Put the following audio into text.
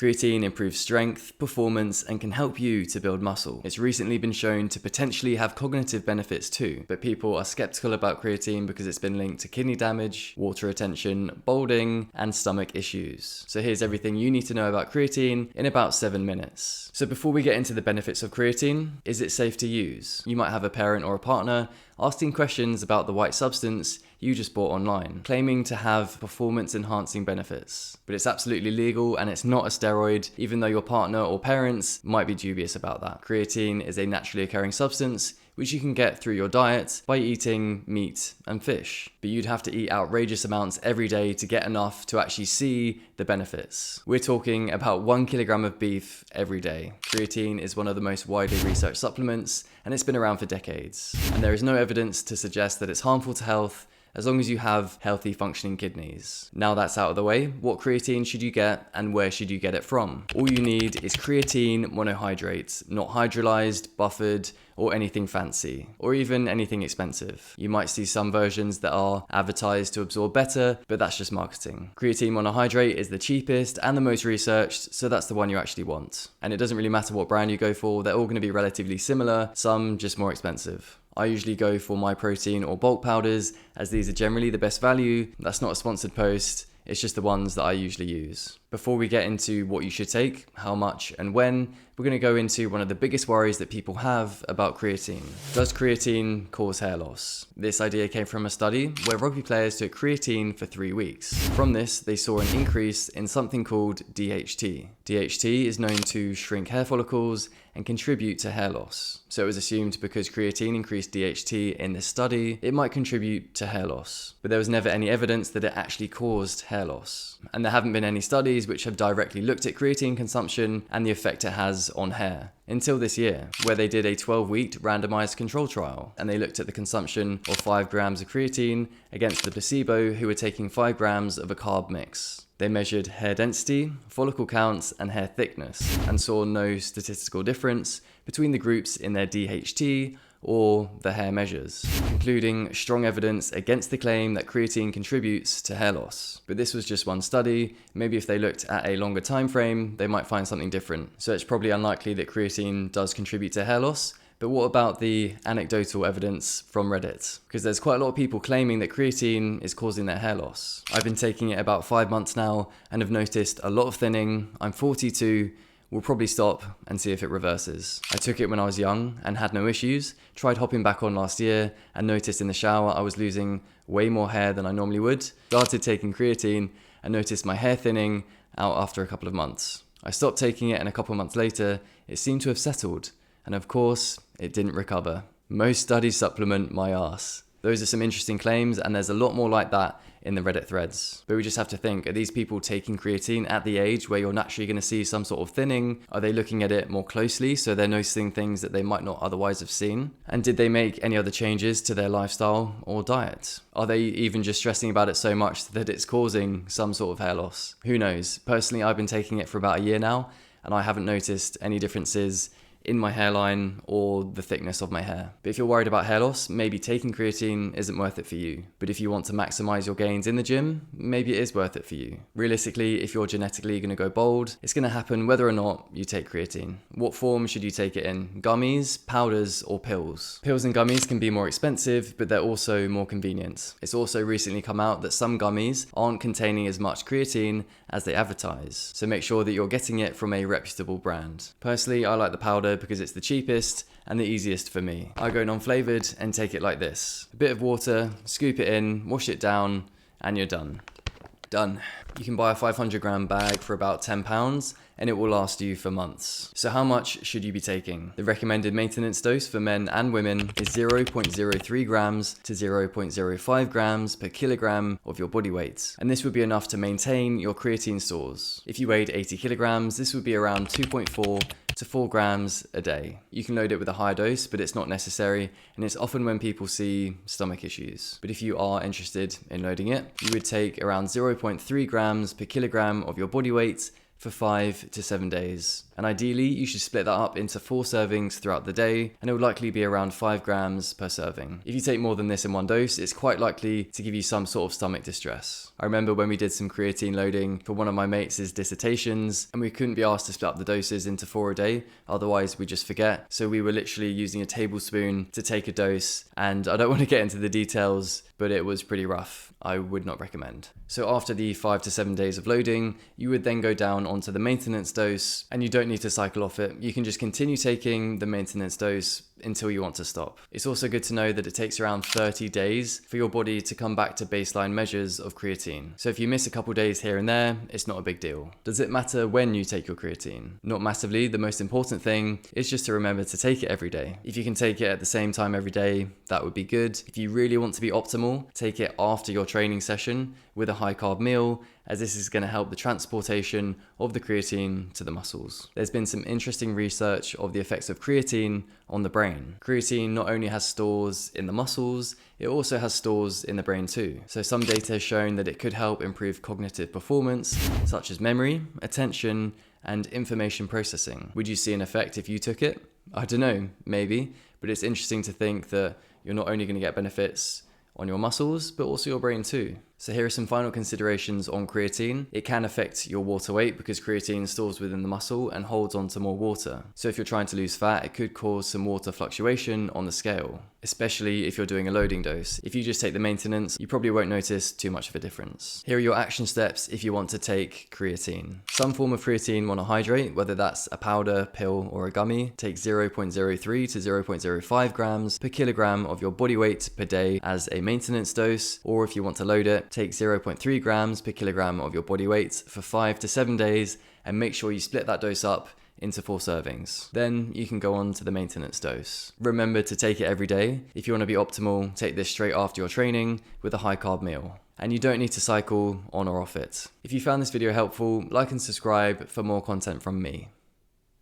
Creatine improves strength, performance, and can help you to build muscle. It's recently been shown to potentially have cognitive benefits too, but people are skeptical about creatine because it's been linked to kidney damage, water retention, balding, and stomach issues. So here's everything you need to know about creatine in about 7 minutes. So before we get into the benefits of creatine, is it safe to use? You might have a parent or a partner asking questions about the white substance you just bought online, claiming to have performance-enhancing benefits. But it's absolutely legal and it's not a steroid, even though your partner or parents might be dubious about that. Creatine is a naturally occurring substance which you can get through your diet by eating meat and fish. But you'd have to eat outrageous amounts every day to get enough to actually see the benefits. We're talking about 1 kilogram of beef every day. Creatine is one of the most widely researched supplements, and it's been around for decades. And there is no evidence to suggest that it's harmful to health, as long as you have healthy functioning kidneys. Now that's out of the way, what creatine should you get and where should you get it from? All you need is creatine monohydrate, not hydrolyzed, buffered, or anything fancy, or even anything expensive. You might see some versions that are advertised to absorb better, but that's just marketing. Creatine monohydrate is the cheapest and the most researched, so that's the one you actually want. And it doesn't really matter what brand you go for, they're all going to be relatively similar, some just more expensive. I usually go for my protein or bulk powders, as these are generally the best value. That's not a sponsored post, it's just the ones that I usually use. Before we get into what you should take, how much and when, we're going to go into one of the biggest worries that people have about creatine. Does creatine cause hair loss? This idea came from a study where rugby players took creatine for 3 weeks. From this, they saw an increase in something called DHT. DHT is known to shrink hair follicles and contribute to hair loss. So it was assumed because creatine increased DHT in this study, it might contribute to hair loss. But there was never any evidence that it actually caused hair loss. And there haven't been any studies which have directly looked at creatine consumption and the effect it has on hair. Until this year, where they did a 12-week randomized control trial, and they looked at the consumption of 5 grams of creatine against the placebo who were taking 5 grams of a carb mix. They measured hair density, follicle counts, and hair thickness, and saw no statistical difference between the groups in their DHT or the hair measures, concluding strong evidence against the claim that creatine contributes to hair loss. But this was just one study. Maybe if they looked at a longer time frame, they might find something different. So it's probably unlikely that creatine does contribute to hair loss. But what about the anecdotal evidence from Reddit? Because there's quite a lot of people claiming that creatine is causing their hair loss. I've been taking it about 5 months now and have noticed a lot of thinning. I'm 42. We'll probably stop and see if it reverses. I took it when I was young and had no issues, tried hopping back on last year and noticed in the shower I was losing way more hair than I normally would. Started taking creatine and noticed my hair thinning out after a couple of months. I stopped taking it and a couple of months later, it seemed to have settled. And of course, it didn't recover. Most studies supplement my ass. Those are some interesting claims, and there's a lot more like that in the Reddit threads. But we just have to think, are these people taking creatine at the age where you're naturally going to see some sort of thinning? Are they looking at it more closely so they're noticing things that they might not otherwise have seen? And did they make any other changes to their lifestyle or diet? Are they even just stressing about it so much that it's causing some sort of hair loss? Who knows? Personally, I've been taking it for about a year now, and I haven't noticed any differences in my hairline or the thickness of my hair. But if you're worried about hair loss, maybe taking creatine isn't worth it for you. But if you want to maximize your gains in the gym, maybe it is worth it for you. Realistically, if you're genetically going to go bald, it's going to happen whether or not you take creatine. What form should you take it in? Gummies, powders, or pills? Pills and gummies can be more expensive, but they're also more convenient. It's also recently come out that some gummies aren't containing as much creatine as they advertise. So make sure that you're getting it from a reputable brand. Personally, I like the powder because it's the cheapest and the easiest for me. I go non-flavored and take it like this. A bit of water, scoop it in, wash it down, and you're done. Done. You can buy a 500 gram bag for about £10 and it will last you for months. So how much should you be taking? The recommended maintenance dose for men and women is 0.03 grams to 0.05 grams per kilogram of your body weight. And this would be enough to maintain your creatine stores. If you weighed 80 kilograms, this would be around 2.4 to 4 grams a day. You can load it with a higher dose, but it's not necessary, and it's often when people see stomach issues. But if you are interested in loading it, you would take around 0.3 grams per kilogram of your body weight for 5 to 7 days. And ideally, you should split that up into 4 servings throughout the day, and it will likely be around 5 grams per serving. If you take more than this in one dose, it's quite likely to give you some sort of stomach distress. I remember when we did some creatine loading for one of my mates' dissertations, and we couldn't be asked to split up the doses into 4 a day, otherwise we just forget. So we were literally using a tablespoon to take a dose, and I don't want to get into the details, but it was pretty rough. I would not recommend. So after the 5 to 7 days of loading, you would then go down onto the maintenance dose, and you don't need to cycle off it. You can just continue taking the maintenance dose until you want to stop. It's also good to know that it takes around 30 days for your body to come back to baseline measures of creatine. So if you miss a couple days here and there, it's not a big deal. Does it matter when you take your creatine? Not massively. The most important thing is just to remember to take it every day. If you can take it at the same time every day, that would be good. If you really want to be optimal, take it after your training session with a high carb meal, as this is going to help the transportation of the creatine to the muscles. There's been some interesting research of the effects of creatine on the brain. Creatine not only has stores in the muscles, it also has stores in the brain too. So some data has shown that it could help improve cognitive performance, such as memory, attention, and information processing. Would you see an effect if you took it? I don't know, maybe, but it's interesting to think that you're not only going to get benefits on your muscles, but also your brain too. So here are some final considerations on creatine. It can affect your water weight because creatine stores within the muscle and holds on to more water. So if you're trying to lose fat, it could cause some water fluctuation on the scale, especially if you're doing a loading dose. If you just take the maintenance, you probably won't notice too much of a difference. Here are your action steps if you want to take creatine. Some form of creatine monohydrate, whether that's a powder, pill, or a gummy, take 0.03 to 0.05 grams per kilogram of your body weight per day as a maintenance dose, or if you want to load it, take 0.3 grams per kilogram of your body weight for 5 to 7 days, and make sure you split that dose up into 4 servings. Then you can go on to the maintenance dose. Remember to take it every day. If you want to be optimal, take this straight after your training with a high carb meal. And you don't need to cycle on or off it. If you found this video helpful, like and subscribe for more content from me.